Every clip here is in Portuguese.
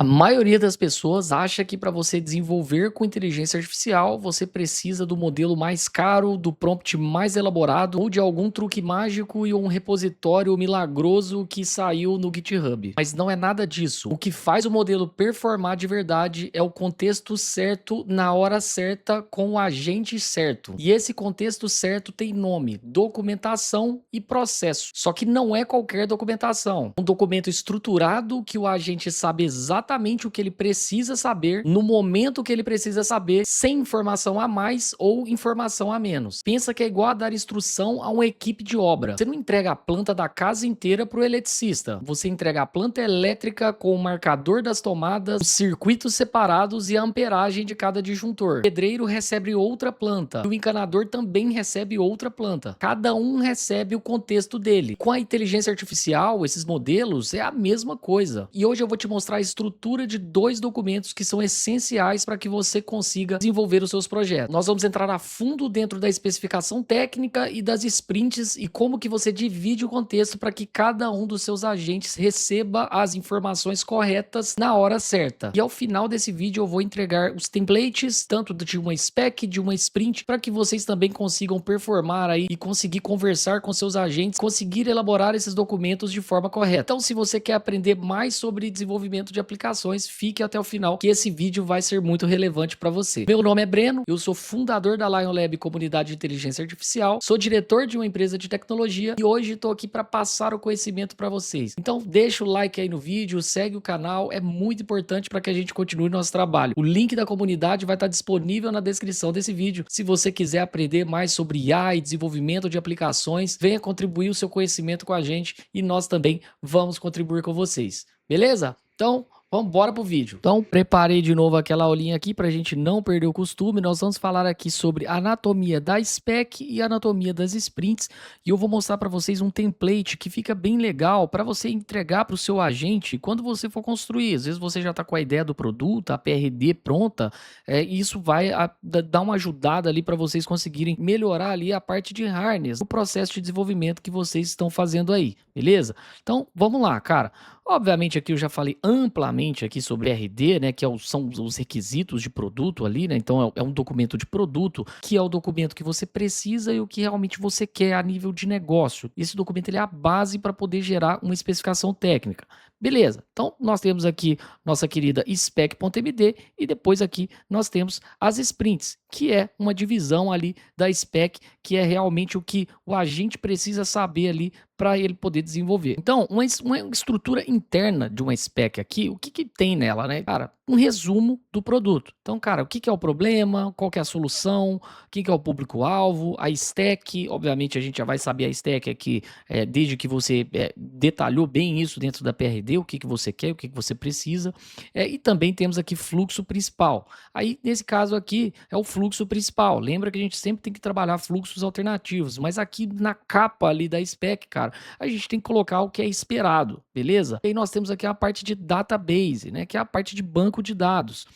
A maioria das pessoas acha que para você desenvolver com inteligência artificial, você precisa do modelo mais caro, do prompt mais elaborado ou de algum truque mágico e um repositório milagroso que saiu no GitHub. Mas não é nada disso. O que faz o modelo performar de verdade é o contexto certo, na hora certa, com o agente certo. E esse contexto certo tem nome, documentação e processo. Só que não é qualquer documentação. Um documento estruturado que o agente sabe exatamente o que ele precisa saber, no momento que ele precisa saber, sem informação a mais ou informação a menos. Pensa que é igual a dar instrução a uma equipe de obra. Você não entrega a planta da casa inteira para o eletricista. Você entrega a planta elétrica com o marcador das tomadas, os circuitos separados e a amperagem de cada disjuntor. O pedreiro recebe outra planta. E o encanador também recebe outra planta. Cada um recebe o contexto dele. Com a inteligência artificial, esses modelos é a mesma coisa. E hoje eu vou te mostrar a estrutura de dois documentos que são essenciais para que você consiga desenvolver os seus projetos. Nós vamos entrar a fundo dentro da especificação técnica e das sprints e como que você divide o contexto para que cada um dos seus agentes receba as informações corretas na hora certa. E ao final desse vídeo eu vou entregar os templates, tanto de uma spec, de uma sprint, para que vocês também consigam performar aí e conseguir conversar com seus agentes, conseguir elaborar esses documentos de forma correta. Então, se você quer aprender mais sobre desenvolvimento de aplicações, fique até o final, que esse vídeo vai ser muito relevante para você. Meu nome é Breno, eu sou fundador da Lion Lab Comunidade de Inteligência Artificial, sou diretor de uma empresa de tecnologia e hoje estou aqui para passar o conhecimento para vocês. Então, deixa o like aí no vídeo, segue o canal, é muito importante para que a gente continue nosso trabalho. O link da comunidade vai estar disponível na descrição desse vídeo. Se você quiser aprender mais sobre IA e desenvolvimento de aplicações, venha contribuir o seu conhecimento com a gente e nós também vamos contribuir com vocês. Beleza? Então, vamos embora pro vídeo. Então, preparei de novo aquela aulinha aqui para a gente não perder o costume. Nós vamos falar aqui sobre anatomia da spec e anatomia das sprints. E eu vou mostrar para vocês um template que fica bem legal para você entregar para o seu agente quando você for construir. Às vezes você já está com a ideia do produto, a PRD pronta, e isso vai dar uma ajudada ali para vocês conseguirem melhorar ali a parte de harness, o processo de desenvolvimento que vocês estão fazendo aí, beleza? Então, vamos lá, cara. Obviamente aqui eu já falei amplamente aqui sobre RD, né, que são os requisitos de produto ali, né, então é um documento de produto, que é o documento que você precisa e o que realmente você quer a nível de negócio. Esse documento ele é a base para poder gerar uma especificação técnica. Beleza, então nós temos aqui nossa querida spec.md e depois aqui nós temos as sprints, que é uma divisão ali da spec, que é realmente o que o agente precisa saber ali para ele poder desenvolver. Então, uma estrutura interna de uma spec aqui, o que que tem nela, né? Cara, um resumo do produto. Então, cara, o que que é o problema, qual que é a solução, quem que é o público-alvo, a stack, obviamente a gente já vai saber a stack aqui, desde que você detalhou bem isso dentro da PRD, o que que você quer, o que que você precisa, e também temos aqui fluxo principal. Aí, nesse caso aqui, é o fluxo principal. Lembra que a gente sempre tem que trabalhar fluxos alternativos, mas aqui na capa ali da spec, cara, a gente tem que colocar o que é esperado, beleza? E aí nós temos aqui a parte de database, né, que é a parte de banco de dados.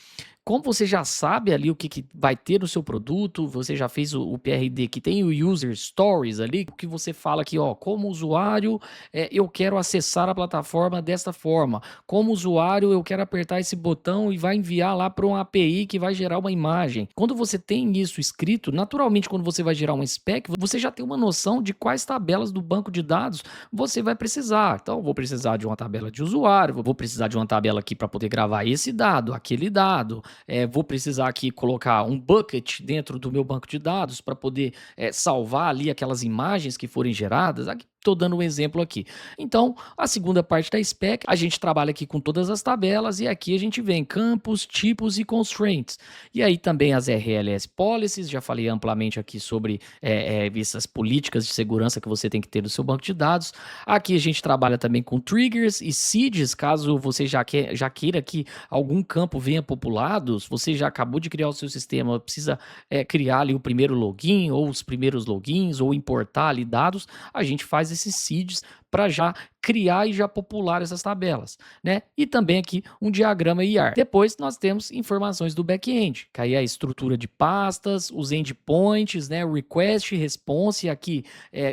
Como você já sabe ali o que vai ter no seu produto, você já fez o PRD que tem o User Stories ali, que você fala aqui, ó, como usuário, eu quero acessar a plataforma desta forma. Como usuário, eu quero apertar esse botão e vai enviar lá para uma API que vai gerar uma imagem. Quando você tem isso escrito, naturalmente, quando você vai gerar uma spec, você já tem uma noção de quais tabelas do banco de dados você vai precisar. Então, vou precisar de uma tabela de usuário, vou precisar de uma tabela aqui para poder gravar esse dado, aquele dado. Vou precisar aqui colocar um bucket dentro do meu banco de dados para poder salvar ali aquelas imagens que forem geradas. Aqui estou dando um exemplo aqui. Então, a segunda parte da spec, a gente trabalha aqui com todas as tabelas e aqui a gente vem campos, tipos e constraints. E aí também as RLS policies, já falei amplamente aqui sobre essas políticas de segurança que você tem que ter no seu banco de dados. Aqui a gente trabalha também com triggers e seeds, caso você já queira que algum campo venha populado, se você já acabou de criar o seu sistema, precisa criar ali o primeiro login ou os primeiros logins ou importar ali dados, a gente faz esses seeds para já criar e já popular essas tabelas, né? E também aqui um diagrama IR. Depois nós temos informações do back-end, que aí é a estrutura de pastas, os endpoints, né? Request, response, aqui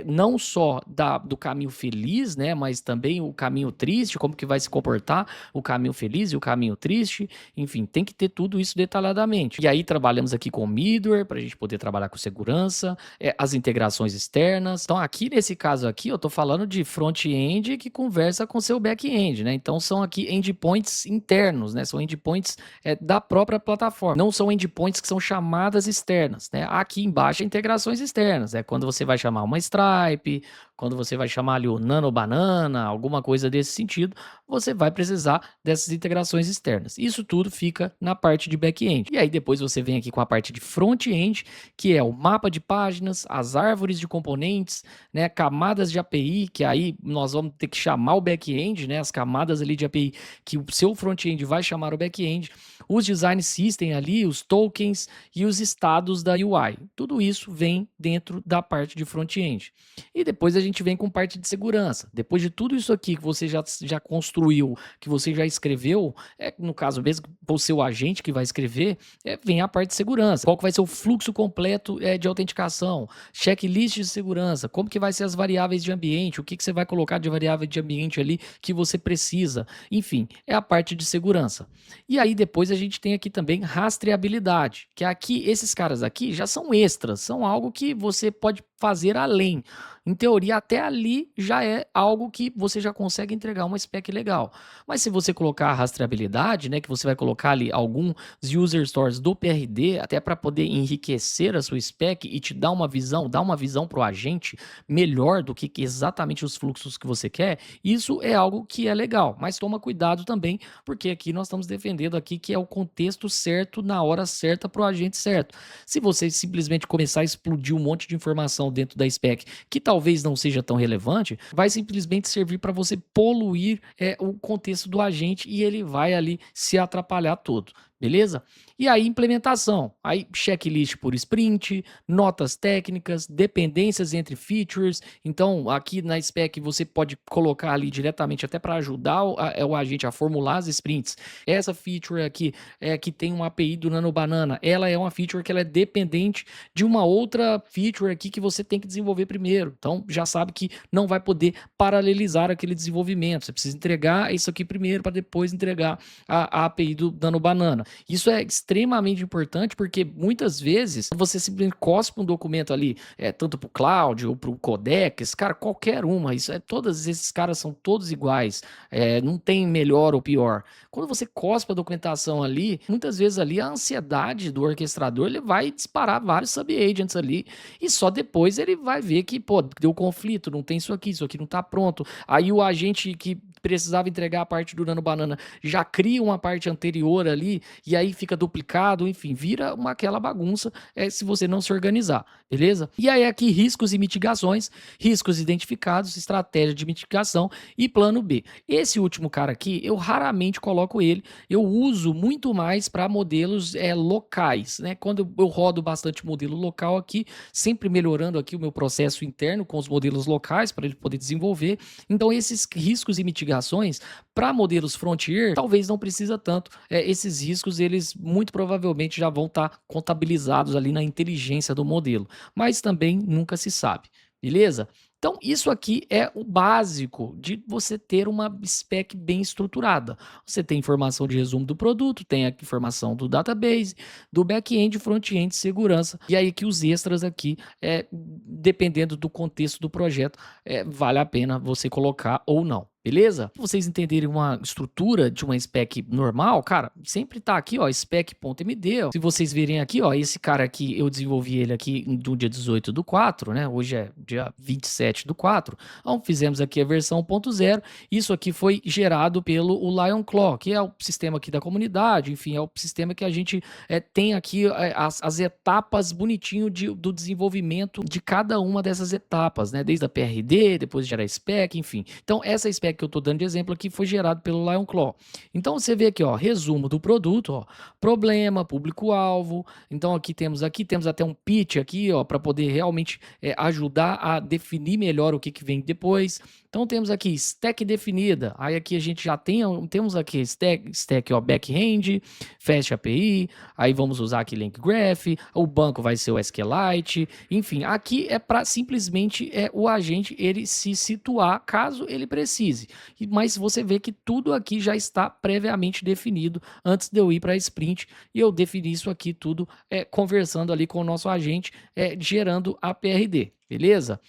não só do caminho feliz, né? Mas também o caminho triste, como que vai se comportar o caminho feliz e o caminho triste, enfim, tem que ter tudo isso detalhadamente. E aí trabalhamos aqui com middleware para a gente poder trabalhar com segurança, as integrações externas. Então aqui nesse caso aqui eu estou falando de front-end que conversa com seu back-end, né? Então são aqui endpoints internos, né? São endpoints da própria plataforma. Não são endpoints que são chamadas externas, né? Aqui embaixo é integrações externas, quando você vai chamar uma Stripe, quando você vai chamar ali o Nano Banana, alguma coisa desse sentido, você vai precisar dessas integrações externas. Isso tudo fica na parte de back-end. E aí depois você vem aqui com a parte de front-end, que é o mapa de páginas, as árvores de componentes, né, camadas de API, que aí nós vamos ter que chamar o back-end, né, as camadas ali de API que o seu front-end vai chamar o back-end, os design system ali, os tokens e os estados da UI. Tudo isso vem dentro da parte de front-end. E depois a gente vem com parte de segurança. Depois de tudo isso aqui que você já construiu, que você já escreveu, no caso mesmo, o seu agente que vai escrever, vem a parte de segurança. Qual que vai ser o fluxo completo de autenticação, checklist de segurança, como que vai ser as variáveis de ambiente, o que você vai colocar de variável de ambiente ali que você precisa. Enfim, é a parte de segurança. E aí depois a gente tem aqui também rastreabilidade, que aqui, esses caras aqui já são extras, são algo que você pode fazer além. Em teoria, até ali já é algo que você já consegue entregar uma spec legal. Mas se você colocar a rastreabilidade, né, que você vai colocar ali alguns user stories do PRD, até para poder enriquecer a sua spec e te dar uma visão para o agente melhor do que exatamente os fluxos que você quer, isso é algo que é legal. Mas toma cuidado também, porque aqui nós estamos defendendo aqui que é o contexto certo, na hora certa, para o agente certo. Se você simplesmente começar a explodir um monte de informação dentro da spec que talvez não seja tão relevante, vai simplesmente servir para você poluir o contexto do agente e ele vai ali se atrapalhar todo. Beleza? E aí, implementação. Aí, checklist por sprint, notas técnicas, dependências entre features. Então, aqui na spec você pode colocar ali diretamente até para ajudar o agente a formular as sprints. Essa feature aqui que tem uma API do Nano Banana, ela é uma feature que ela é dependente de uma outra feature aqui que você tem que desenvolver primeiro. Então, já sabe que não vai poder paralelizar aquele desenvolvimento. Você precisa entregar isso aqui primeiro para depois entregar a API do Nano Banana. Isso é extremamente importante porque muitas vezes você simplesmente cospe um documento ali, tanto para o cloud ou para o codex, cara, qualquer uma, todos esses caras são todos iguais, não tem melhor ou pior. Quando você cospe a documentação ali, muitas vezes ali a ansiedade do orquestrador, ele vai disparar vários subagents ali e só depois ele vai ver que, pô, deu conflito, não tem isso aqui não tá pronto. Aí o agente que precisava entregar a parte do Nano Banana já cria uma parte anterior ali e aí fica duplicado, enfim, vira aquela bagunça se você não se organizar, beleza? E aí aqui riscos e mitigações, riscos identificados, estratégia de mitigação e plano B. Esse último cara aqui, eu raramente coloco ele, eu uso muito mais para modelos locais, né? Quando eu rodo bastante modelo local aqui, sempre melhorando aqui o meu processo interno com os modelos locais para ele poder desenvolver. Então esses riscos e mitigações para modelos frontier, talvez não precisa tanto. Esses riscos, eles muito provavelmente já vão estar contabilizados ali na inteligência do modelo, mas também nunca se sabe, beleza? Então, isso aqui é o básico de você ter uma spec bem estruturada. Você tem informação de resumo do produto, tem a informação do database, do back-end, front-end, segurança, e aí que os extras aqui, dependendo do contexto do projeto, vale a pena você colocar ou não. Beleza? Pra vocês entenderem uma estrutura de uma spec normal, cara, sempre tá aqui, ó, spec.md. Se vocês verem aqui, ó, esse cara aqui, eu desenvolvi ele aqui no dia 18/4, né? Hoje é dia 27/4. Então, fizemos aqui a versão 1.0. Isso aqui foi gerado pelo Lionclaw, que é o sistema aqui da comunidade, enfim, é o sistema que a gente tem aqui as etapas bonitinho do desenvolvimento de cada uma dessas etapas, né? Desde a PRD, depois gera a spec, enfim. Então, essa spec stack que eu estou dando de exemplo aqui foi gerado pelo Lionclaw. Então você vê aqui, ó, resumo do produto, ó, problema, público-alvo. Então aqui temos até um pitch aqui, ó, para poder realmente ajudar a definir melhor o que vem depois. Então temos aqui stack definida. Aí aqui a gente já temos aqui stack ó, backhand, fast API. Aí vamos usar aqui link graph. O banco vai ser o SQLite. Enfim, aqui é para simplesmente o agente ele se situar caso ele precise. Mas você vê que tudo aqui já está previamente definido antes de eu ir para a sprint. E eu defini isso aqui tudo conversando ali com o nosso agente, gerando a PRD. Beleza?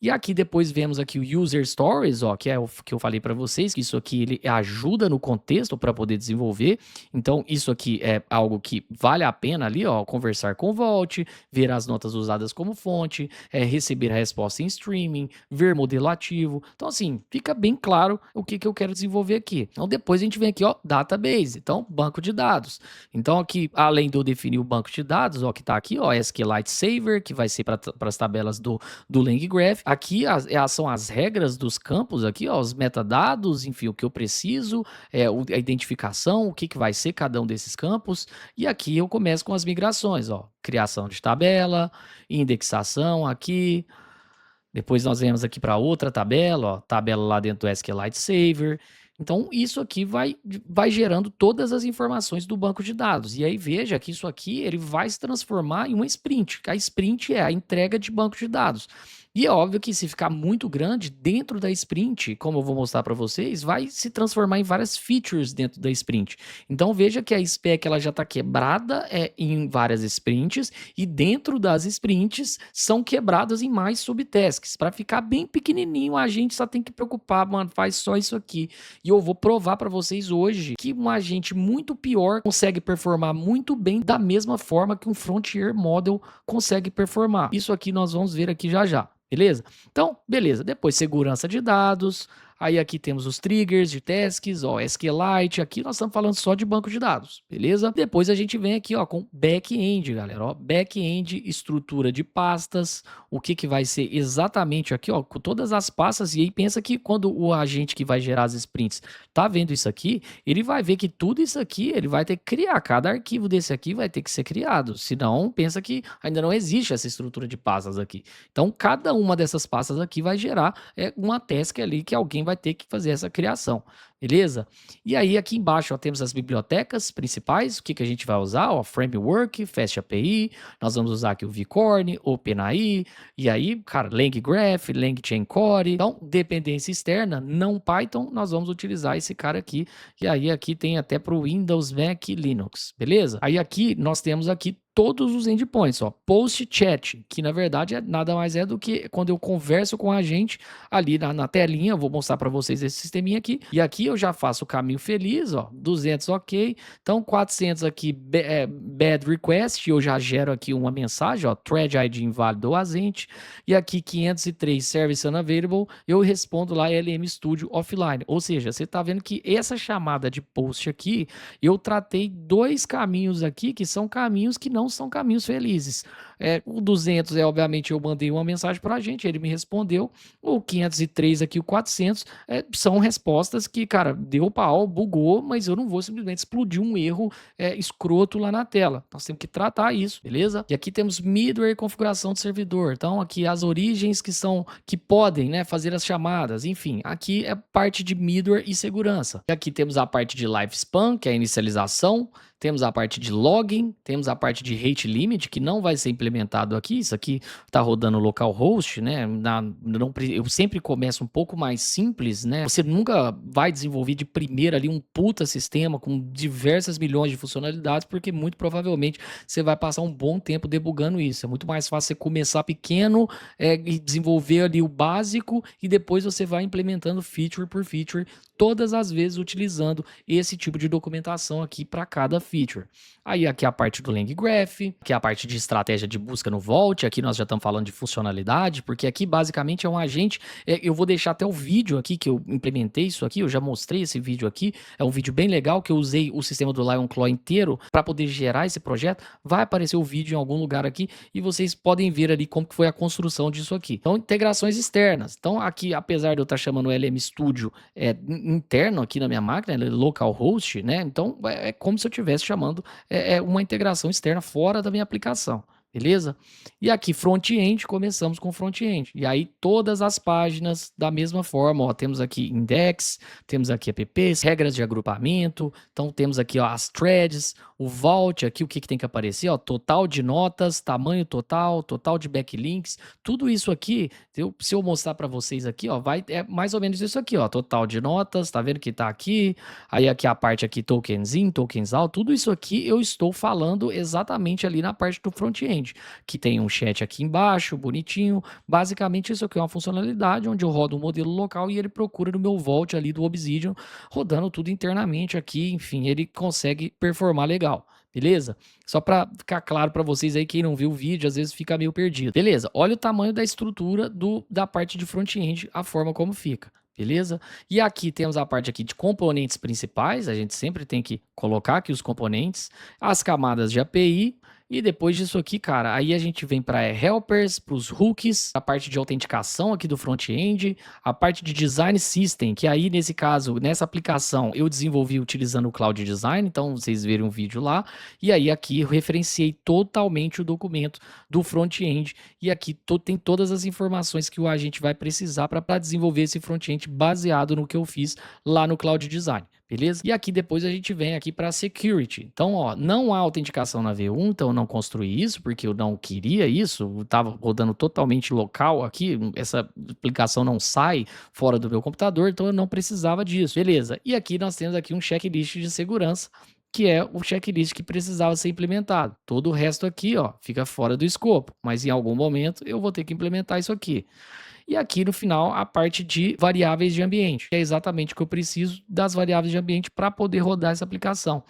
E aqui depois vemos aqui o User Stories, ó, que é o que eu falei para vocês, que isso aqui ele ajuda no contexto para poder desenvolver. Então isso aqui é algo que vale a pena ali, ó, conversar com o Vault, ver as notas usadas como fonte, receber a resposta em streaming, ver modelo ativo. Então assim, fica bem claro o que eu quero desenvolver aqui. Então depois a gente vem aqui, ó, Database, então banco de dados. Então aqui, além de eu definir o banco de dados, ó, que tá aqui, ó, SQLite Saver, que vai ser para as tabelas do LangGraph. Aqui são as regras dos campos aqui, ó, os metadados, enfim, o que eu preciso, a identificação, o que vai ser cada um desses campos. E aqui eu começo com as migrações, ó, criação de tabela, indexação aqui. Depois nós vemos aqui para outra tabela, ó, tabela lá dentro do SQLite Saver. Então, isso aqui vai gerando todas as informações do banco de dados. E aí, veja que isso aqui ele vai se transformar em uma sprint. A sprint é a entrega de banco de dados. E é óbvio que se ficar muito grande, dentro da sprint, como eu vou mostrar para vocês, vai se transformar em várias features dentro da sprint. Então, veja que a spec ela já está quebrada em várias sprints, e dentro das sprints são quebradas em mais subtasks. Para ficar bem pequenininho, a gente só tem que preocupar, mano, faz só isso aqui. E eu vou provar para vocês hoje que um agente muito pior consegue performar muito bem da mesma forma que um Frontier Model consegue performar. Isso aqui nós vamos ver aqui já já. Beleza? Então, beleza. Depois, segurança de dados. Aí aqui temos os triggers de tasks, ó, SQLite. Aqui nós estamos falando só de banco de dados, beleza? Depois a gente vem aqui, ó, com back-end, galera, ó, back-end, estrutura de pastas, o que vai ser exatamente aqui, ó, com todas as pastas. E aí pensa que quando o agente que vai gerar as sprints tá vendo isso aqui, ele vai ver que tudo isso aqui, ele vai ter que criar. Cada arquivo desse aqui vai ter que ser criado. Senão, pensa que ainda não existe essa estrutura de pastas aqui. Então, cada uma dessas pastas aqui vai gerar uma task ali que alguém vai ter que fazer essa criação, beleza? E aí aqui embaixo ó, temos as bibliotecas principais, o que a gente vai usar, ó, Framework, Fast API, nós vamos usar aqui o vCorn, OpenAI, e aí, cara, LangGraph, LangChain Core. Então, dependência externa, não Python, nós vamos utilizar esse cara aqui, e aí aqui tem até para o Windows, Mac e Linux, beleza? Aí aqui nós temos aqui todos os endpoints, ó, post chat, que na verdade nada mais é do que quando eu converso com a gente ali na telinha, eu vou mostrar para vocês esse sisteminha aqui, e aqui eu já faço o caminho feliz, ó, 200 ok, então 400 aqui bad request, eu já gero aqui uma mensagem, ó, thread ID inválido ou ausente, e aqui 503 service unavailable, eu respondo lá LM Studio offline, ou seja, você tá vendo que essa chamada de post aqui, eu tratei dois caminhos aqui, que são caminhos que não são caminhos felizes. O 200 obviamente, eu mandei uma mensagem para a gente, ele me respondeu. O 503 aqui, o 400, são respostas que, cara, deu pau, bugou, mas eu não vou simplesmente explodir um erro escroto lá na tela. Nós temos que tratar isso, beleza? E aqui temos middleware configuração de servidor. Então, aqui as origens que podem, né, fazer as chamadas. Enfim, aqui é parte de middleware e segurança. E aqui temos a parte de lifespan, que é a inicialização. Temos a parte de login, temos a parte de rate limit, que não vai ser implementado aqui. Isso aqui está rodando localhost, né? Eu sempre começo um pouco mais simples, né? Você nunca vai desenvolver de primeira ali um puta sistema com diversas milhões de funcionalidades, porque muito provavelmente você vai passar um bom tempo debugando isso. É muito mais fácil você começar pequeno e desenvolver ali o básico e depois você vai implementando feature por feature, todas as vezes utilizando esse tipo de documentação aqui para cada feature. Aí aqui a parte do LangGraph, que é a parte de estratégia de busca no Vault. Aqui nós já estamos falando de funcionalidade, porque aqui basicamente é um agente. Eu vou deixar até o vídeo aqui que eu implementei isso aqui, eu já mostrei esse vídeo aqui. É um vídeo bem legal que eu usei o sistema do LionClaw inteiro para poder gerar esse projeto. Vai aparecer o vídeo em algum lugar aqui e vocês podem ver ali como que foi a construção disso aqui. Então, integrações externas. Então, aqui, apesar de eu estar chamando o LM Studio interno aqui na minha máquina, localhost, né? Então, é como se eu estivesse chamando uma integração externa fora da minha aplicação. Beleza? E aqui, front-end, começamos com front-end. E aí, todas as páginas da mesma forma. Ó, temos aqui index, temos aqui apps, regras de agrupamento. Então, temos aqui ó, as threads, o vault, aqui o que tem que aparecer, ó, total de notas, tamanho total, total de backlinks. Tudo isso aqui, se eu mostrar para vocês aqui, ó, é mais ou menos isso aqui, ó, total de notas, tá vendo que tá aqui? Aí aqui a parte aqui, tokens in, tokens out, tudo isso aqui eu estou falando exatamente ali na parte do front-end, que tem um chat aqui embaixo, bonitinho. Basicamente isso aqui é uma funcionalidade onde eu rodo um modelo local e ele procura no meu Vault ali do Obsidian, rodando tudo internamente aqui, enfim, ele consegue performar legal. Beleza? Só para ficar claro para vocês aí, quem não viu o vídeo, às vezes fica meio perdido. Beleza? Olha o tamanho da estrutura da parte de front-end, a forma como fica. Beleza? E aqui temos a parte aqui de componentes principais, a gente sempre tem que colocar aqui os componentes, as camadas de API, e depois disso aqui, cara, aí a gente vem para helpers, para os hooks, a parte de autenticação aqui do front-end, a parte de design system, que aí nesse caso, nessa aplicação, eu desenvolvi utilizando o Cloud Design, então vocês verem um vídeo lá, e aí aqui eu referenciei totalmente o documento do front-end, e aqui tem todas as informações que o agente vai precisar para desenvolver esse front-end baseado no que eu fiz lá no Cloud Design. Beleza? E aqui depois a gente vem aqui para security. Então, ó, não há autenticação na V1, então eu não construí isso porque eu não queria isso. Eu estava rodando totalmente local aqui. Essa aplicação não sai fora do meu computador, então eu não precisava disso. Beleza? E aqui nós temos aqui um checklist de segurança, que é o checklist que precisava ser implementado. Todo o resto aqui, ó, fica fora do escopo, mas em algum momento eu vou ter que implementar isso aqui. E aqui no final a parte de variáveis de ambiente, que é exatamente o que eu preciso das variáveis de ambiente para poder rodar essa aplicação.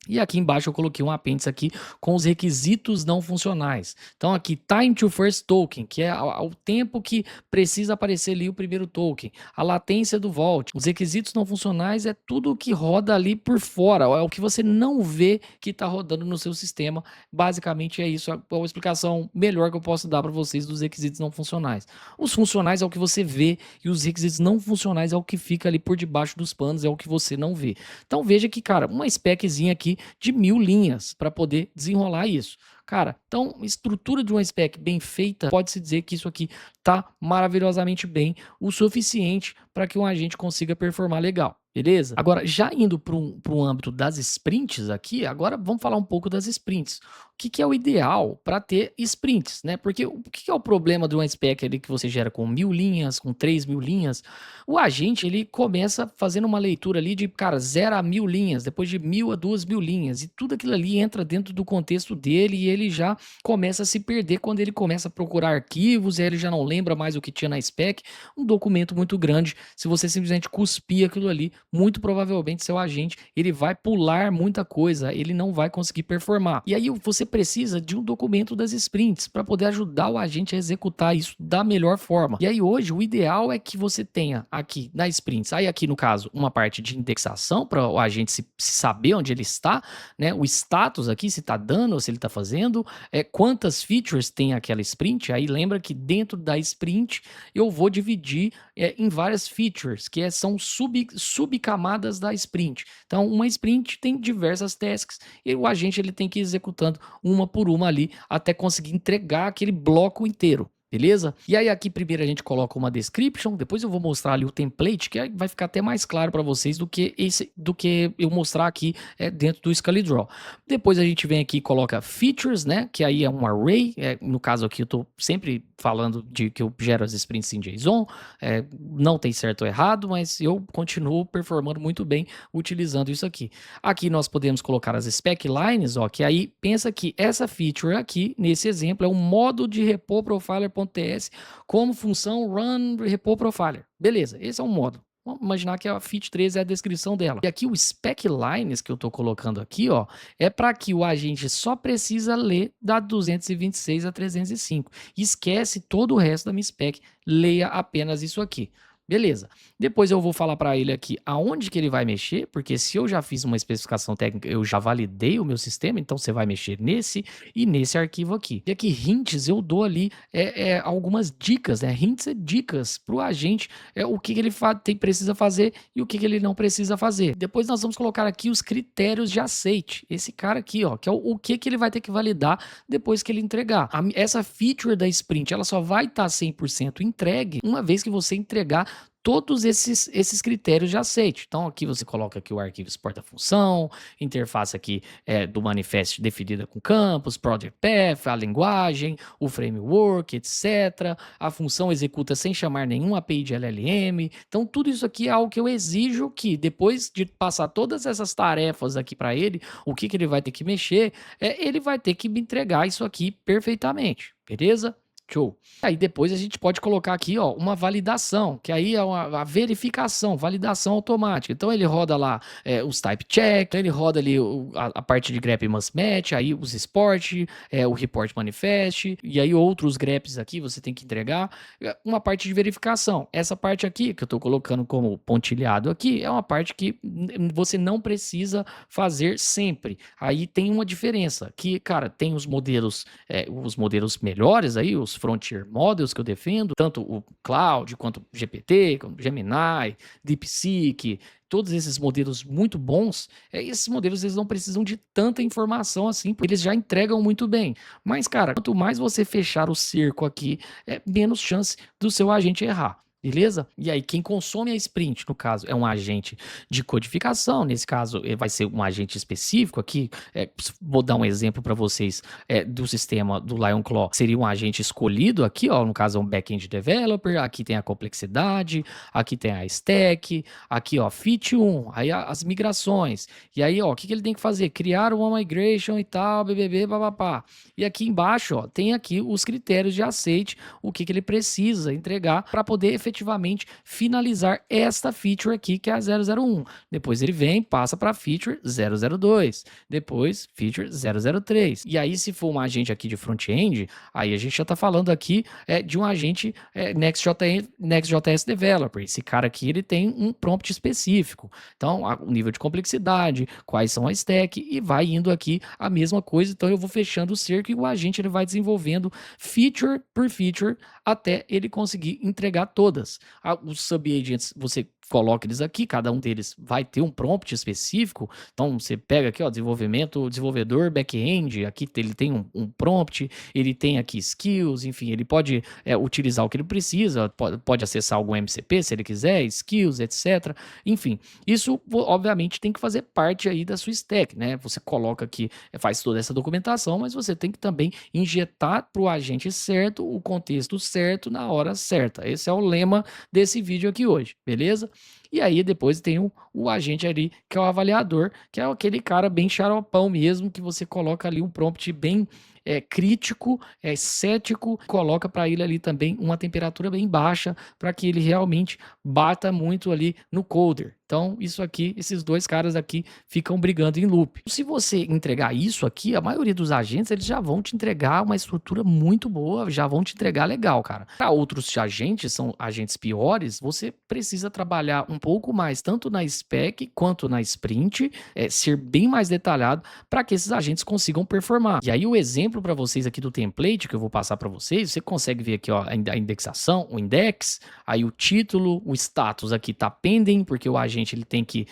E aqui embaixo eu coloquei um apêndice aqui com os requisitos não funcionais. Então aqui, time to first token, que é o tempo que precisa aparecer ali o primeiro token. A latência do vault. Os requisitos não funcionais é tudo que roda ali por fora. É o que você não vê que está rodando no seu sistema. Basicamente é isso. É uma explicação melhor que eu posso dar para vocês dos requisitos não funcionais. Os funcionais é o que você vê e os requisitos não funcionais é o que fica ali por debaixo dos panos, é o que você não vê. Então veja que, cara, uma speczinha aqui de 1000 linhas para poder desenrolar isso. Cara, então, estrutura de uma spec bem feita, pode-se dizer que isso aqui tá maravilhosamente bem, o suficiente para que um agente consiga performar legal. Beleza? Agora, já indo para um âmbito das sprints aqui, agora vamos falar um pouco das sprints. O que é o ideal para ter sprints, né? Porque o que é o problema de uma spec ali que você gera com 1000 linhas, com 3000 linhas? O agente, ele começa fazendo uma leitura ali de, cara, 0 a 1000 linhas, depois de 1000 a 2000 linhas, e tudo aquilo ali entra dentro do contexto dele e ele já começa a se perder quando ele começa a procurar arquivos, e aí ele já não lembra mais o que tinha na spec. Um documento muito grande, se você simplesmente cuspir aquilo ali, muito provavelmente seu agente, ele vai pular muita coisa, ele não vai conseguir performar. E aí você precisa de um documento das sprints para poder ajudar o agente a executar isso da melhor forma. E aí hoje o ideal é que você tenha aqui na sprints, aí aqui no caso, uma parte de indexação para o agente se saber onde ele está, né? O status aqui, se está dando ou se ele está fazendo, quantas features tem aquela sprint. Aí lembra que dentro da sprint eu vou dividir em várias features, que são subcamadas da sprint. Então, uma sprint tem diversas tasks e o agente ele tem que ir executando uma por uma ali até conseguir entregar aquele bloco inteiro. Beleza? E aí aqui primeiro a gente coloca uma description, depois eu vou mostrar ali o template, que aí vai ficar até mais claro para vocês do que eu mostrar aqui dentro do ScullyDraw. Depois a gente vem aqui e coloca features, né? Que aí é um array, no caso aqui eu tô sempre falando de que eu gero as sprints em JSON, não tem certo ou errado, mas eu continuo performando muito bem utilizando isso aqui. Aqui nós podemos colocar as spec lines, ó, que aí pensa que essa feature aqui, nesse exemplo, é um modo de repo profiler.ts como função run repo profiler. Beleza, esse é um modo. Vamos imaginar que a Fit 13 é a descrição dela. E aqui o spec lines que eu estou colocando aqui, ó, é para que o agente só precisa ler da 226 a 305. Esquece todo o resto da minha spec, leia apenas isso aqui. Beleza. Depois eu vou falar para ele aqui aonde que ele vai mexer, porque se eu já fiz uma especificação técnica, eu já validei o meu sistema, então você vai mexer nesse e nesse arquivo aqui. E aqui hints eu dou ali algumas dicas, né? Hints é dicas para o agente, o que ele precisa fazer e o que ele não precisa fazer. Depois nós vamos colocar aqui os critérios de aceite. Esse cara aqui, ó, que é o que ele vai ter que validar depois que ele entregar. Essa feature da sprint, ela só vai estar 100% entregue uma vez que você entregar todos esses critérios de aceite. Então aqui você coloca aqui o arquivo exporta função, interface aqui do manifest definida com campos, project path, a linguagem, o framework, etc. A função executa sem chamar nenhum API de LLM. Então tudo isso aqui é algo que eu exijo que depois de passar todas essas tarefas aqui para ele, o que ele vai ter que mexer, ele vai ter que me entregar isso aqui perfeitamente, beleza? Show. Aí depois a gente pode colocar aqui, ó, uma validação, que aí é a verificação, validação automática. Então ele roda lá os type check, então ele roda ali a parte de grep must match, aí os export, o report manifest, e aí outros greps aqui você tem que entregar. Uma parte de verificação. Essa parte aqui, que eu estou colocando como pontilhado aqui, é uma parte que você não precisa fazer sempre. Aí tem uma diferença, que, cara, tem os modelos melhores aí, os frontier models que eu defendo, tanto o Cloud, quanto o GPT, quanto o Gemini, DeepSeek, todos esses modelos muito bons, esses modelos eles não precisam de tanta informação assim, porque eles já entregam muito bem. Mas, cara, quanto mais você fechar o cerco aqui, menos chance do seu agente errar. Beleza? E aí, quem consome a sprint, no caso, é um agente de codificação. Nesse caso, vai ser um agente específico aqui. Vou dar um exemplo para vocês do sistema do LionClaw. Seria um agente escolhido aqui, ó. No caso, é um back-end developer. Aqui tem a complexidade, aqui tem a stack, aqui, ó, fit 1, aí as migrações. E aí, ó, o que ele tem que fazer? Criar uma migration e tal, BBB, papapá. E aqui embaixo, ó, tem aqui os critérios de aceite, o que ele precisa entregar para poder efetivamente finalizar esta feature aqui, que é a 001. Depois ele vem, passa para a feature 002. Depois, feature 003. E aí, se for um agente aqui de front-end, aí a gente já está falando aqui de um agente Next.js Developer. Esse cara aqui, ele tem um prompt específico. Então, o nível de complexidade, quais são as stack, e vai indo aqui a mesma coisa. Então, eu vou fechando o cerco e o agente ele vai desenvolvendo feature por feature até ele conseguir entregar todas. Os sub-agents, você coloca eles aqui, cada um deles vai ter um prompt específico. Então você pega aqui, ó, desenvolvedor back-end, aqui ele tem um prompt, ele tem aqui skills, enfim, ele pode utilizar o que ele precisa, pode acessar algum MCP se ele quiser, skills, etc. Enfim, isso obviamente tem que fazer parte aí da sua stack, né? Você coloca aqui, faz toda essa documentação, mas você tem que também injetar para o agente certo, o contexto certo, na hora certa. Esse é o lema desse vídeo aqui hoje, beleza? E aí depois tem o agente ali, que é o avaliador, que é aquele cara bem xaropão mesmo, que você coloca ali um prompt bem crítico, cético, coloca para ele ali também uma temperatura bem baixa, para que ele realmente bata muito ali no coder. Então, isso aqui, esses dois caras aqui ficam brigando em loop. Se você entregar isso aqui, a maioria dos agentes, eles já vão te entregar uma estrutura muito boa, já vão te entregar legal, cara. Para outros agentes, são agentes piores, você precisa trabalhar um pouco mais, tanto na spec quanto na sprint, ser bem mais detalhado para que esses agentes consigam performar. E aí o exemplo para vocês aqui do template que eu vou passar para vocês, você consegue ver aqui, ó, a indexação, o index, aí o título, o status aqui tá pending, porque o agente ele tem que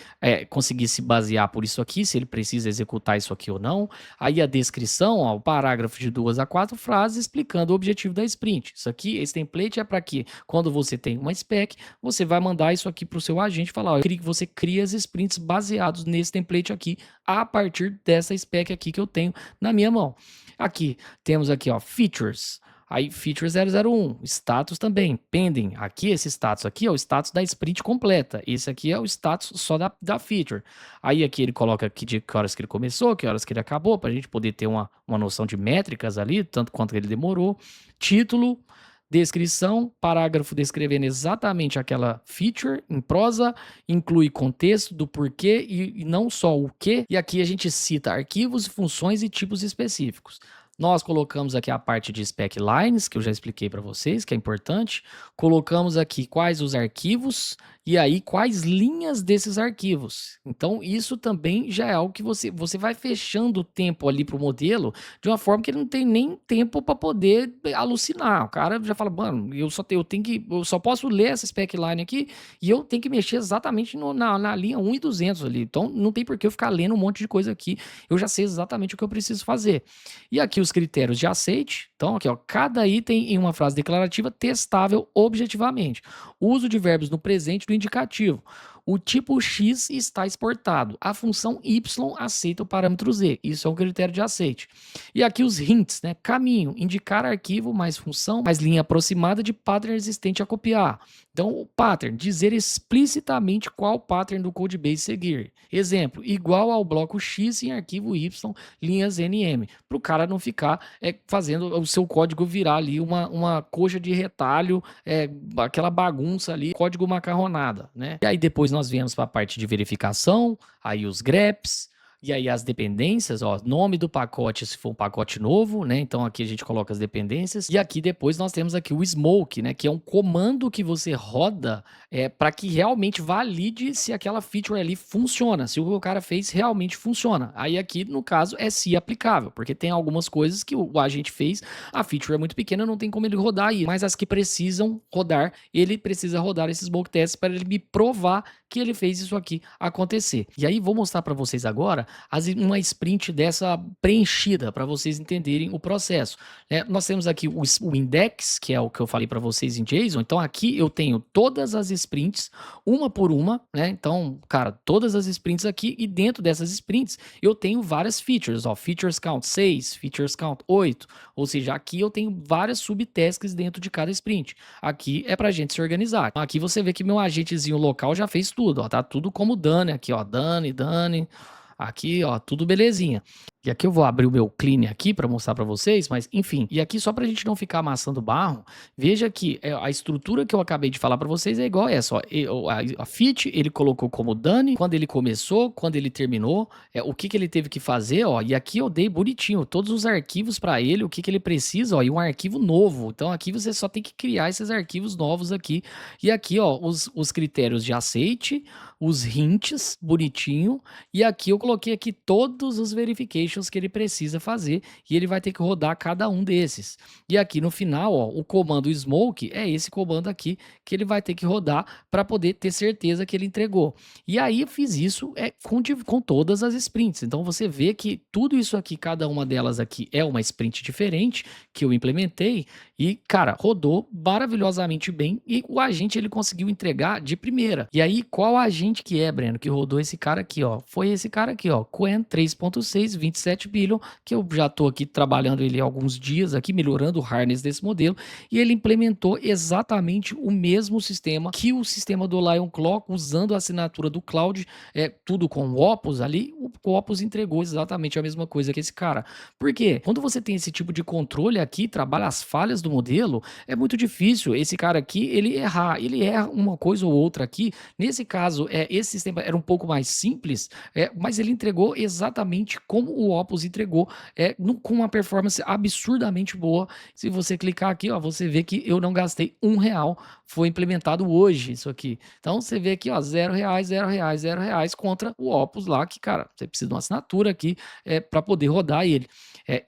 conseguir se basear por isso aqui, se ele precisa executar isso aqui ou não. Aí a descrição, ó, o parágrafo de 2 a 4 frases explicando o objetivo da sprint. Isso aqui, esse template é para que quando você tem uma spec, você vai mandar isso aqui para o seu agente e falar, ó, eu queria que você crie as sprints baseados nesse template aqui, a partir dessa spec aqui que eu tenho na minha mão. Aqui, temos aqui, ó, features. Aí, feature 001, status também, pending. Aqui, esse status aqui é o status da sprint completa. Esse aqui é o status só da feature. Aí, aqui ele coloca aqui de que horas que ele começou, que horas que ele acabou, para a gente poder ter uma noção de métricas ali, tanto quanto ele demorou. Título, descrição, parágrafo descrevendo exatamente aquela feature em prosa, inclui contexto do porquê e não só o que, e aqui a gente cita arquivos, funções e tipos específicos. Nós colocamos aqui a parte de spec lines, que eu já expliquei para vocês, que é importante. Colocamos aqui quais os arquivos e aí quais linhas desses arquivos. Então, isso também já é algo que você vai fechando o tempo ali para o modelo de uma forma que ele não tem nem tempo para poder alucinar. O cara já fala, mano, eu só posso ler essa spec line aqui e eu tenho que mexer exatamente na linha 1 e 200 ali. Então, não tem por que eu ficar lendo um monte de coisa aqui. Eu já sei exatamente o que eu preciso fazer. E aqui os critérios de aceite. Então, aqui, ó, cada item em uma frase declarativa testável objetivamente. Uso de verbos no presente do indicativo. O tipo X está exportado. A função Y aceita o parâmetro Z. Isso é um critério de aceite. E aqui os hints, né? Caminho, indicar arquivo mais função, mais linha aproximada de pattern existente a copiar. Então, o pattern, dizer explicitamente qual pattern do codebase seguir. Exemplo, igual ao bloco X em arquivo Y, linhas NM. Para o cara não ficar fazendo o seu código virar ali uma coxa de retalho, aquela bagunça ali, código macarronada, né? E aí depois nós viemos para a parte de verificação, aí os greps, e aí as dependências, ó, nome do pacote se for um pacote novo, né? Então aqui a gente coloca as dependências. E aqui depois nós temos aqui o smoke, né? Que é um comando que você roda para que realmente valide se aquela feature ali funciona, se o que o cara fez realmente funciona. Aí aqui, no caso, é se aplicável, porque tem algumas coisas que o agente fez, a feature é muito pequena, não tem como ele rodar aí. Mas as que precisam rodar, ele precisa rodar esses smoke tests para ele me provar que ele fez isso aqui acontecer. E aí vou mostrar para vocês agora uma sprint dessa preenchida para vocês entenderem o processo. Nós temos aqui o index, que é o que eu falei para vocês em JSON. Então aqui eu tenho todas as sprints, uma por uma, né? Então, cara, todas as sprints aqui, e dentro dessas sprints eu tenho várias features, ó, features count 6, features count 8, ou seja, aqui eu tenho várias subtasks dentro de cada sprint. Aqui é pra gente se organizar. Aqui você vê que meu agentezinho local já fez tudo, ó, tá tudo como done aqui, ó, done. Aqui, ó, tudo belezinha. E aqui eu vou abrir o meu clean aqui para mostrar para vocês, mas enfim. E aqui só para a gente não ficar amassando barro, veja que a estrutura que eu acabei de falar para vocês é igual essa, ó. A fit ele colocou como done, quando ele começou, quando ele terminou, o que ele teve que fazer, ó. E aqui eu dei bonitinho todos os arquivos para ele, o que ele precisa, ó, e um arquivo novo. Então aqui você só tem que criar esses arquivos novos aqui. E aqui, ó, os critérios de aceite, os hints, bonitinho. E aqui eu coloquei aqui todos os verifications que ele precisa fazer e ele vai ter que rodar cada um desses. E aqui no final, ó, o comando smoke é esse comando aqui que ele vai ter que rodar para poder ter certeza que ele entregou. E aí eu fiz isso com todas as sprints. Então você vê que tudo isso aqui, cada uma delas aqui é uma sprint diferente que eu implementei e, cara, rodou maravilhosamente bem e o agente ele conseguiu entregar de primeira. E aí, qual agente que é, Breno, que rodou esse cara aqui, ó? Foi esse cara aqui, ó, Quen 3.6, 27 billion, que eu já tô aqui trabalhando ele há alguns dias aqui, melhorando o harness desse modelo, e ele implementou exatamente o mesmo sistema que o sistema do Lion Clock, usando a assinatura do Cloud, tudo com o Opus ali, o Opus entregou exatamente a mesma coisa que esse cara. Por quê? Quando você tem esse tipo de controle aqui, trabalha as falhas do modelo, é muito difícil esse cara aqui, ele erra uma coisa ou outra aqui. Nesse caso, esse sistema era um pouco mais simples, mas ele entregou exatamente como o Opus entregou, com uma performance absurdamente boa. Se você clicar aqui, ó, você vê que eu não gastei R$1, foi implementado hoje isso aqui. Então você vê aqui, ó, R$0, R$0, R$0 contra o Opus lá, que, cara, você precisa de uma assinatura aqui para poder rodar ele.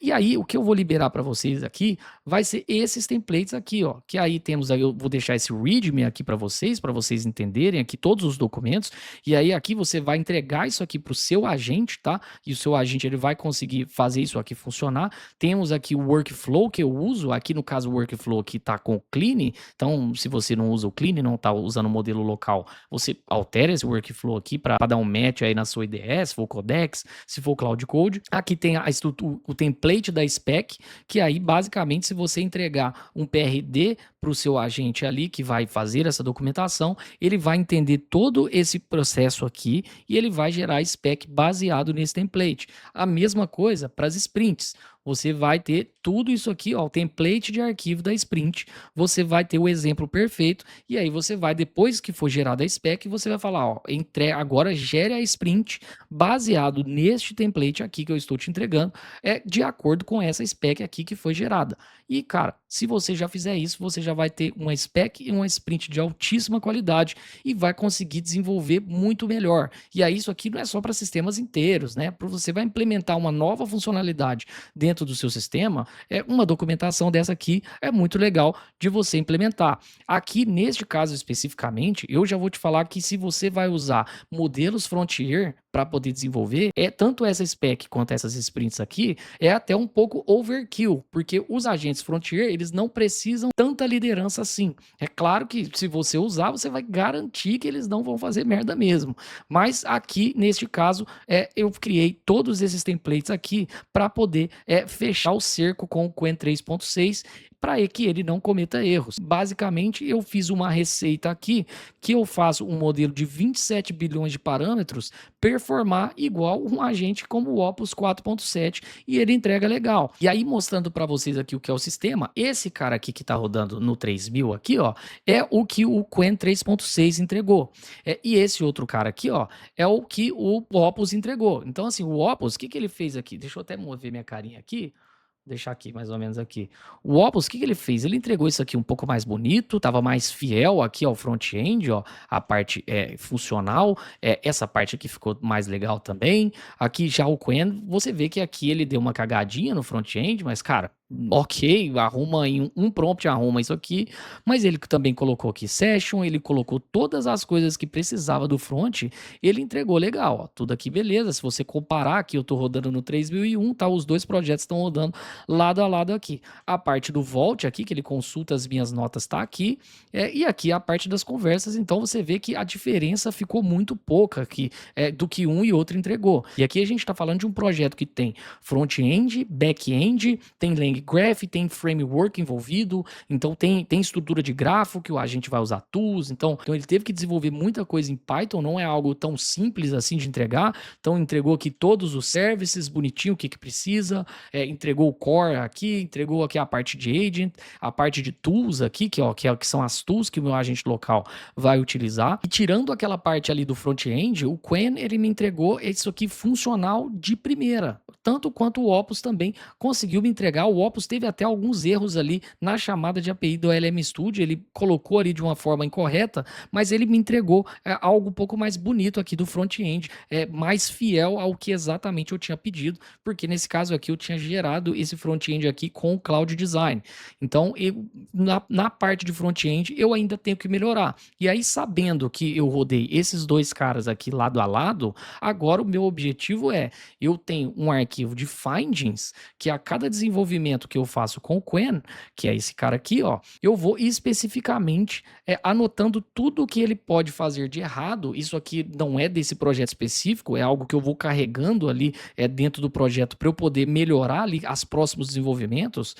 E aí, o que eu vou liberar para vocês aqui vai ser esses templates aqui, ó, que aí temos, aí eu vou deixar esse readme aqui para vocês entenderem aqui todos os documentos, e aí aqui você vai entregar isso aqui para o seu agente, tá? E o seu agente ele vai conseguir fazer isso aqui funcionar. Temos aqui o workflow que eu uso, aqui no caso o workflow aqui tá com o clean, então se você não usa o clean, não tá usando o modelo local, você altera esse workflow aqui para dar um match aí na sua IDE, se for Codex, se for Cloud Code. Aqui tem a estrutura, o template da spec, que aí basicamente se você entregar um PRD para o seu agente ali que vai fazer essa documentação, ele vai entender todo esse processo aqui e ele vai gerar spec baseado nesse template. A mesma coisa para as sprints. você vai ter tudo isso aqui, ó, o template de arquivo da sprint, você vai ter o exemplo perfeito, e aí você vai, depois que for gerada a spec, você vai falar, ó, agora gere a sprint baseado neste template aqui que eu estou te entregando, de acordo com essa spec aqui que foi gerada. E, cara, se você já fizer isso, você já vai ter uma spec e uma sprint de altíssima qualidade e vai conseguir desenvolver muito melhor. E aí, isso aqui não é só para sistemas inteiros, né? Para você vai implementar uma nova funcionalidade dentro do seu sistema, uma documentação dessa aqui é muito legal de você implementar. Aqui, neste caso especificamente, eu já vou te falar que se você vai usar modelos frontier para poder desenvolver, tanto essa spec quanto essas sprints aqui, é até um pouco overkill, porque os agentes frontier, eles não precisam tanta liderança assim. É claro que se você usar, você vai garantir que eles não vão fazer merda mesmo. Mas aqui, neste caso, eu criei todos esses templates aqui para poder fechar o cerco com o Qwen 3.6 para que ele não cometa erros. Basicamente, eu fiz uma receita aqui que eu faço um modelo de 27 bilhões de parâmetros performar igual um agente como o Opus 4.7 e ele entrega legal. E aí, mostrando para vocês aqui o que é o sistema, esse cara aqui que está rodando no 3000 aqui, ó, é o que o Qwen 3.6 entregou. E esse outro cara aqui, ó, é o que o Opus entregou. Então, assim, o Opus, o que ele fez aqui? Deixa eu até mover minha carinha aqui. Deixar aqui mais ou menos aqui. O Opus, o que ele fez? Ele entregou isso aqui um pouco mais bonito, estava mais fiel aqui ao front-end, ó, a parte funcional, essa parte aqui ficou mais legal também. Aqui já o Qwen, você vê que aqui ele deu uma cagadinha no front-end, mas cara, ok, arruma em um prompt, arruma isso aqui, mas ele também colocou aqui session, ele colocou todas as coisas que precisava do front, ele entregou legal, ó, tudo aqui beleza. Se você comparar aqui, eu tô rodando no 3001, tá? Os dois projetos estão rodando lado a lado aqui. A parte do Vault aqui, que ele consulta as minhas notas, tá aqui. E aqui a parte das conversas, então você vê que a diferença ficou muito pouca aqui do que um e outro entregou. E aqui a gente tá falando de um projeto que tem front-end, back-end, tem LangGraph, tem framework envolvido, então tem estrutura de grafo que a gente vai usar tools, então ele teve que desenvolver muita coisa em Python, não é algo tão simples assim de entregar, então entregou aqui todos os services, bonitinho, o que precisa, entregou o core aqui, entregou aqui a parte de agent, a parte de tools aqui, que são as tools que o meu agente local vai utilizar. E tirando aquela parte ali do front-end, o Qwen, ele me entregou isso aqui funcional de primeira. Tanto quanto o Opus também conseguiu me entregar. O Opus teve até alguns erros ali na chamada de API do LM Studio, ele colocou ali de uma forma incorreta, mas ele me entregou algo um pouco mais bonito aqui do front-end, mais fiel ao que exatamente eu tinha pedido, porque nesse caso aqui eu tinha gerado esse front-end aqui com o Cloud Design. Então, na parte de front-end, eu ainda tenho que melhorar. E aí, sabendo que eu rodei esses dois caras aqui lado a lado, agora o meu objetivo eu tenho um arquivo de findings, que a cada desenvolvimento que eu faço com o Qwen, que é esse cara aqui, ó, eu vou especificamente anotando tudo o que ele pode fazer de errado. Isso aqui não é desse projeto específico, é algo que eu vou carregando ali dentro do projeto para eu poder melhorar ali os próximos desenvolvimentos.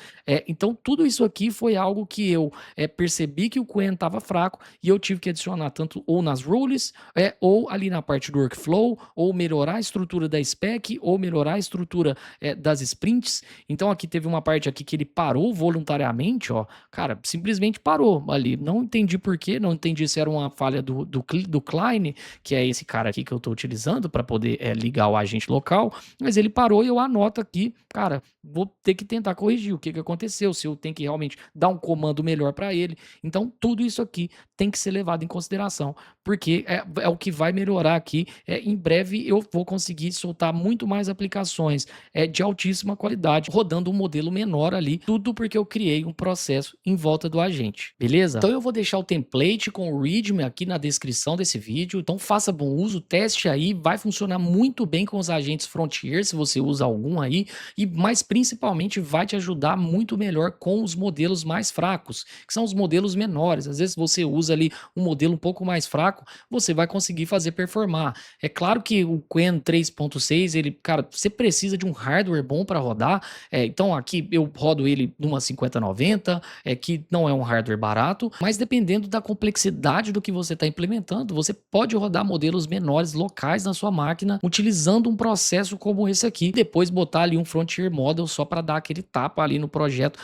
Então, tudo isso aqui foi algo que eu percebi que o Qwen estava fraco e eu tive que adicionar tanto ou nas rules, ou ali na parte do workflow, ou melhorar a estrutura da spec, ou melhorar a estrutura das sprints. Então, aqui teve uma parte aqui que ele parou voluntariamente, ó, cara, simplesmente parou ali. Não entendi por quê, não entendi se era uma falha do Klein, que é esse cara aqui que eu estou utilizando para poder ligar o agente local, mas ele parou e eu anoto aqui, cara, vou ter que tentar corrigir o que aconteceu, se eu tenho que realmente dar um comando melhor para ele. Então, tudo isso aqui tem que ser levado em consideração, porque é o que vai melhorar aqui. Em breve eu vou conseguir soltar muito mais aplicações de altíssima qualidade, rodando um modelo menor ali, tudo porque eu criei um processo em volta do agente, beleza? Então eu vou deixar o template com o README aqui na descrição desse vídeo, então faça bom uso, teste aí, vai funcionar muito bem com os agentes Frontier, se você usa algum aí, mas principalmente vai te ajudar muito melhor com os modelos mais fracos, que são os modelos menores. Às vezes você usa ali um modelo um pouco mais fraco, você vai conseguir fazer performar. É claro que o Qwen 3.6, ele, cara, você precisa de um hardware bom para rodar, então aqui que eu rodo ele numa 5090, que não é um hardware barato, mas dependendo da complexidade do que você está implementando, você pode rodar modelos menores locais na sua máquina, utilizando um processo como esse aqui, depois botar ali um Frontier Model só para dar aquele tapa ali no projeto,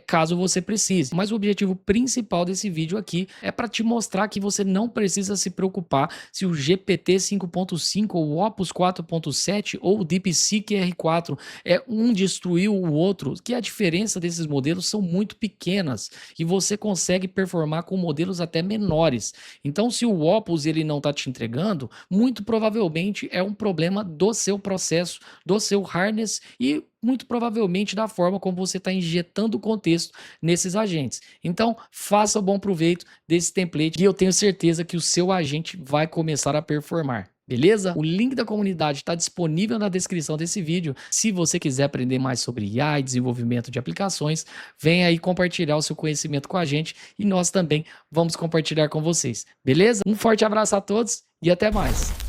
caso você precise. Mas o objetivo principal desse vídeo aqui é para te mostrar que você não precisa se preocupar se o GPT 5.5 ou o Opus 4.7 ou o DeepSeek R4 um destruiu o outro, que a diferença desses modelos são muito pequenas e você consegue performar com modelos até menores. Então, se o Opus ele não está te entregando, muito provavelmente é um problema do seu processo, do seu harness e muito provavelmente da forma como você está injetando o contexto nesses agentes. Então, faça bom proveito desse template e eu tenho certeza que o seu agente vai começar a performar. Beleza? O link da comunidade está disponível na descrição desse vídeo. Se você quiser aprender mais sobre IA e desenvolvimento de aplicações, vem aí compartilhar o seu conhecimento com a gente e nós também vamos compartilhar com vocês. Beleza? Um forte abraço a todos e até mais.